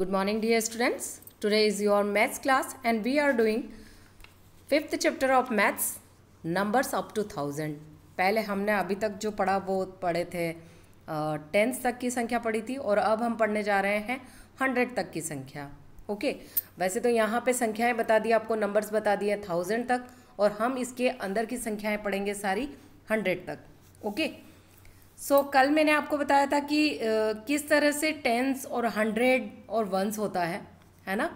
Good morning, dear students. Today is your maths class and we are doing 5th chapter of maths, numbers up to 1000. पहले हमने अभी तक जो पढ़ा वो पढ़े थे 10 तक की संख्या पढ़ी थी और अब हम पढ़ने जा रहे हैं 100 तक की संख्या. ओके वैसे तो यहाँ पे संख्याएं बता दी, आपको नंबर्स बता दिए 1000 तक और हम इसके अंदर की संख्याएं पढ़ेंगे सारी 100 तक. ओके सो कल मैंने आपको बताया था कि किस तरह से टेंस और 100 और वंस होता है ना.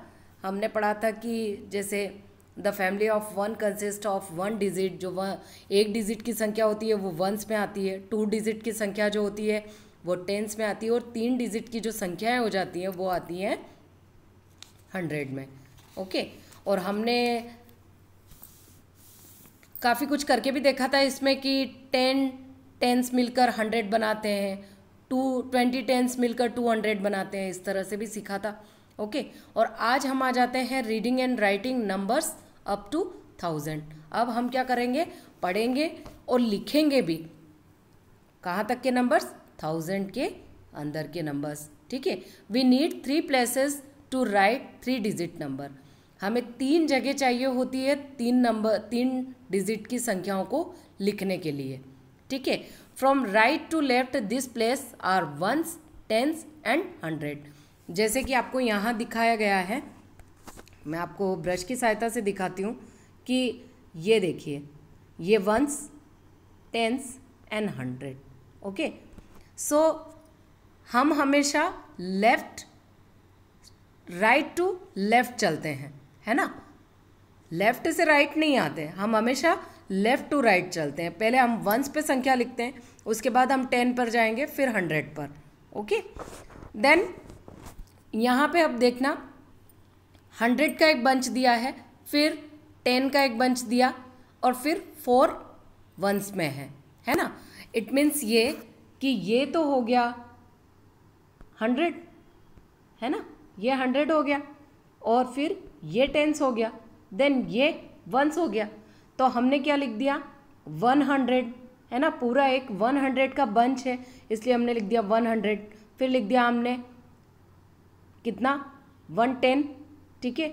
हमने पढ़ा था कि जैसे the family of one consist of one digit, जो एक डिजिट की संख्या होती है वो वंस में आती है, 2 डिजिट की संख्या जो होती है वो टेंस में आती है और 3 डिजिट की जो संख्याएं हो जाती हैं वो आती हैं 100 में. ओके और हमने काफ़ी कुछ करके भी देखा था इसमें कि 10 टेंस मिलकर 100 बनाते हैं, 20 टेंस मिलकर 200 बनाते हैं, इस तरह से भी सीखा था. ओके और आज हम आ जाते हैं reading and writing numbers up to 1000. अब हम क्या करेंगे, पढ़ेंगे और लिखेंगे भी. कहाँ तक के नंबर्स? 1000 के अंदर के नंबर्स. ठीक है. We need 3 places to write 3 digit number. हमें 3 जगह चाहिए होती है 3 डिजिट की संख्याओं को लिखने के लिए. ठीक है. From right to left this place are ones, tens and 100. जैसे कि आपको यहाँ दिखाया गया है, मैं आपको ब्रश की सहायता से दिखाती हूँ कि ये देखिए, ये ones, tens and 100. Okay so हम हमेशा राइट टू लेफ्ट चलते हैं, है ना. लेफ्ट से राइट नहीं आते, हम हमेशा लेफ्ट टू राइट चलते हैं. पहले हम वंस पे संख्या लिखते हैं, उसके बाद हम 10 पर जाएंगे, फिर 100 पर. ओके देन यहाँ पे अब देखना 100 का एक बंच दिया है, फिर 10 का एक बंच दिया और फिर 4 वंस में है ना. इट मीन्स ये कि ये तो हो गया 100, है ना, ये 100 हो गया और फिर ये टेंस हो गया, देन ये वंस हो गया. तो हमने क्या लिख दिया 100, है ना. पूरा एक 100 का बंच है इसलिए हमने लिख दिया 100. फिर लिख दिया हमने कितना 110. ठीक है.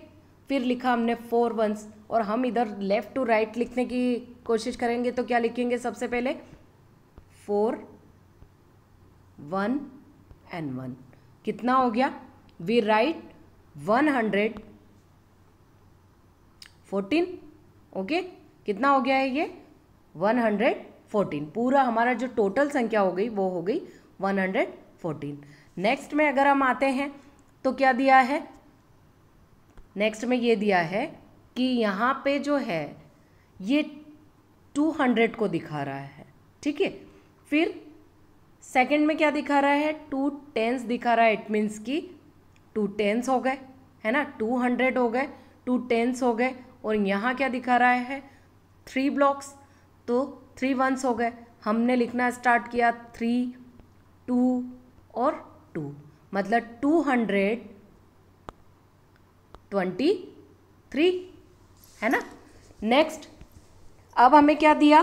फिर लिखा हमने 4 वंस और हम इधर लेफ़्ट टू राइट लिखने की कोशिश करेंगे तो क्या लिखेंगे सबसे पहले 4 1 एंड 1. कितना हो गया, वी राइट 114. ओके कितना हो गया है ये 114. पूरा हमारा जो टोटल संख्या हो गई वो हो गई 114. नेक्स्ट में अगर हम आते हैं तो क्या दिया है, नेक्स्ट में ये दिया है कि यहाँ पे जो है ये 200 को दिखा रहा है. ठीक है. फिर सेकंड में क्या दिखा रहा है, 2 टेंस दिखा रहा है. इट मीन्स कि 2 टेंस हो गए, है ना, 200 हो गए, 2 टेंस हो गए और यहाँ क्या दिखा रहा है 3 ब्लॉक्स, तो 3 वंस हो गए. हमने लिखना स्टार्ट किया 3 2 और 2, मतलब 223, है ना. नेक्स्ट अब हमें क्या दिया,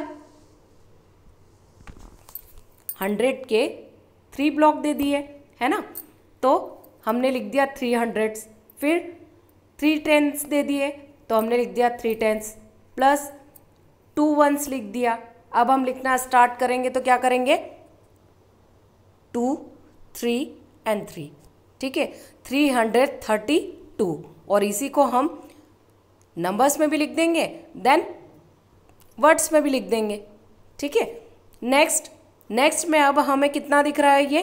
100 के 3 ब्लॉक दे दिए, है ना. तो हमने लिख दिया 300. फिर 3 टेंस दे दिए तो हमने लिख दिया 3 टेंस प्लस 2 वंस लिख दिया. अब हम लिखना स्टार्ट करेंगे तो क्या करेंगे 2 3 एंड 3. ठीक है. 332 और इसी को हम नंबर्स में भी लिख देंगे, देन वर्ड्स में भी लिख देंगे. ठीक है. नेक्स्ट में अब हमें कितना दिख रहा है, ये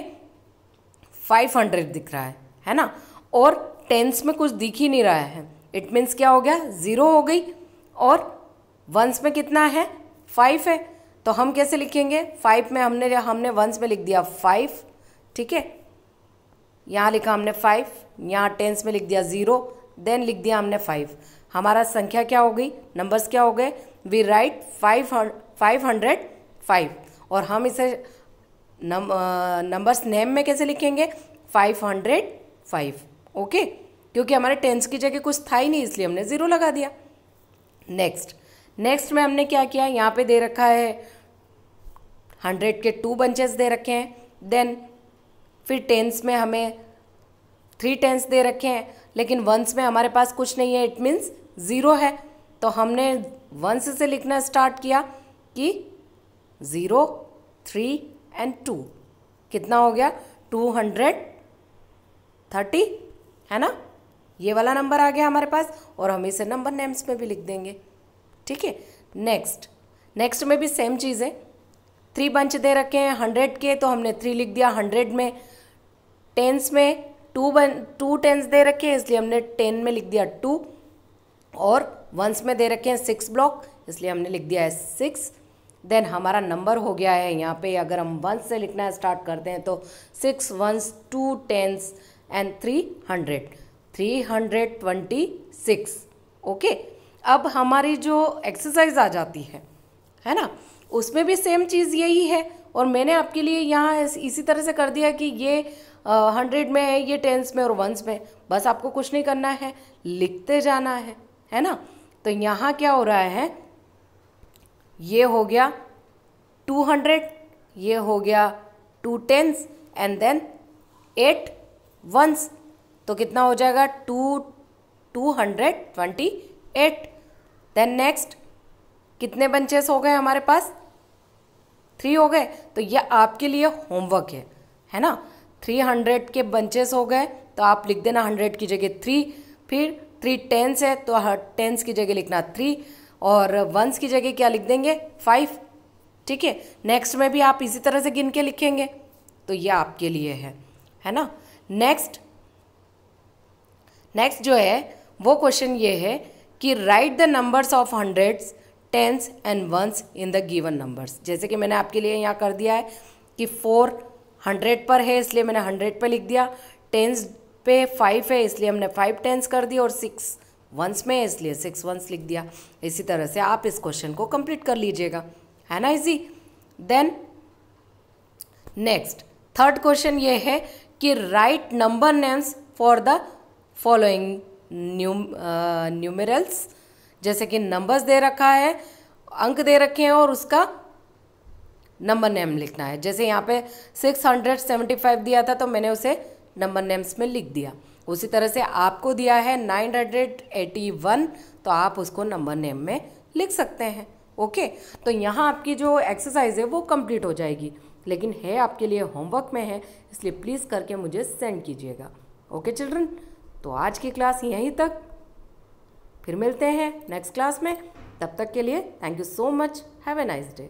500 दिख रहा है ना. और टेंस में कुछ दिख ही नहीं रहा है. इट मीन्स क्या हो गया 0 हो गई और वंस में कितना है 5 है. तो हम कैसे लिखेंगे 5 में हमने वंस में लिख दिया 5. ठीक है. यहाँ लिखा हमने 5, यहाँ टेंस में लिख दिया 0, देन लिख दिया हमने 5. हमारा संख्या क्या हो गई, नंबर्स क्या हो गए, वी राइट 505 और हम इसे नंबर्स नेम में कैसे लिखेंगे 505. ओके क्योंकि हमारे टेंस की जगह कुछ था ही नहीं इसलिए हमने 0 लगा दिया. नेक्स्ट में हमने क्या किया, यहाँ पे दे रखा है 100 के 2 बंचेस दे रखे हैं. देन फिर टेंस में हमें 3 टेंस दे रखे हैं, लेकिन वंस में हमारे पास कुछ नहीं है, इट मीन्स 0 है। तो हमने वंस से लिखना स्टार्ट किया कि 0, 3 एंड 2, कितना हो गया 230, है ना। ये वाला नंबर आ गया हमारे पास, और हम इसे नंबर नेम्स में भी लिख देंगे, ठीक है। नेक्स्ट में भी सेम चीज़ है। 3 बंच दे रखे हैं 100 के, तो हमने 3 लिख दिया 100 में। टेंस में 2 टेंस दे रखे हैं, इसलिए हमने 10 में लिख दिया 2, और वंस में दे रखे हैं 6 ब्लॉक, इसलिए हमने लिख दिया है 6। देन हमारा नंबर हो गया है यहाँ पे, अगर हम वंस से लिखना स्टार्ट करते हैं तो 6 वंस 2 टेंस एंड 300, 326। ओके, अब हमारी जो एक्सरसाइज आ जाती है ना, उसमें भी सेम चीज़ यही है, और मैंने आपके लिए यहाँ इसी तरह से कर दिया कि ये 100 में है, ये टेंस में और वंस में। बस आपको कुछ नहीं करना है, लिखते जाना है ना। तो यहाँ क्या हो रहा है, ये हो गया 200, ये हो गया 2 टेंस एंड देन 8 वंस, तो कितना हो जाएगा 228। देन नेक्स्ट कितने बंचेस हो गए हमारे पास, 3 हो गए। तो ये आपके लिए होमवर्क है ना। 300 के बंचेस हो गए, तो आप लिख देना 100 की जगह 3, फिर 3 टेंस है तो टेंस की जगह लिखना 3, और वंस की जगह क्या लिख देंगे 5, ठीक है। नेक्स्ट में भी आप इसी तरह से गिन के लिखेंगे, तो ये आपके लिए है ना। नेक्स्ट जो है वो क्वेश्चन ये है कि write the numbers of hundreds, tens and ones in the given numbers. जैसे कि मैंने आपके लिए यहाँ कर दिया है कि 4 100 पर है, इसलिए मैंने 100 पर लिख दिया। टेंस पे 5 है, इसलिए हमने 5 टेंस कर दिया, और 6 वंस में है, इसलिए 6 वंस लिख दिया। इसी तरह से आप इस क्वेश्चन को कंप्लीट कर लीजिएगा, है ना easy. Then next third question ये है कि write number names for the following numerals. जैसे कि नंबर्स दे रखा है, अंक दे रखे हैं, और उसका नंबर नेम लिखना है। जैसे यहाँ पे 675 दिया था, तो मैंने उसे नंबर नेम्स में लिख दिया। उसी तरह से आपको दिया है 981, तो आप उसको नंबर नेम में लिख सकते हैं। ओके, तो यहाँ आपकी जो एक्सरसाइज है वो कंप्लीट हो जाएगी, लेकिन है आपके लिए होमवर्क में है, इसलिए प्लीज़ करके मुझे सेंड कीजिएगा। ओके चिल्ड्रन, तो आज की क्लास यहीं तक, फिर मिलते हैं नेक्स्ट क्लास में। तब तक के लिए thank you so much, have a nice day.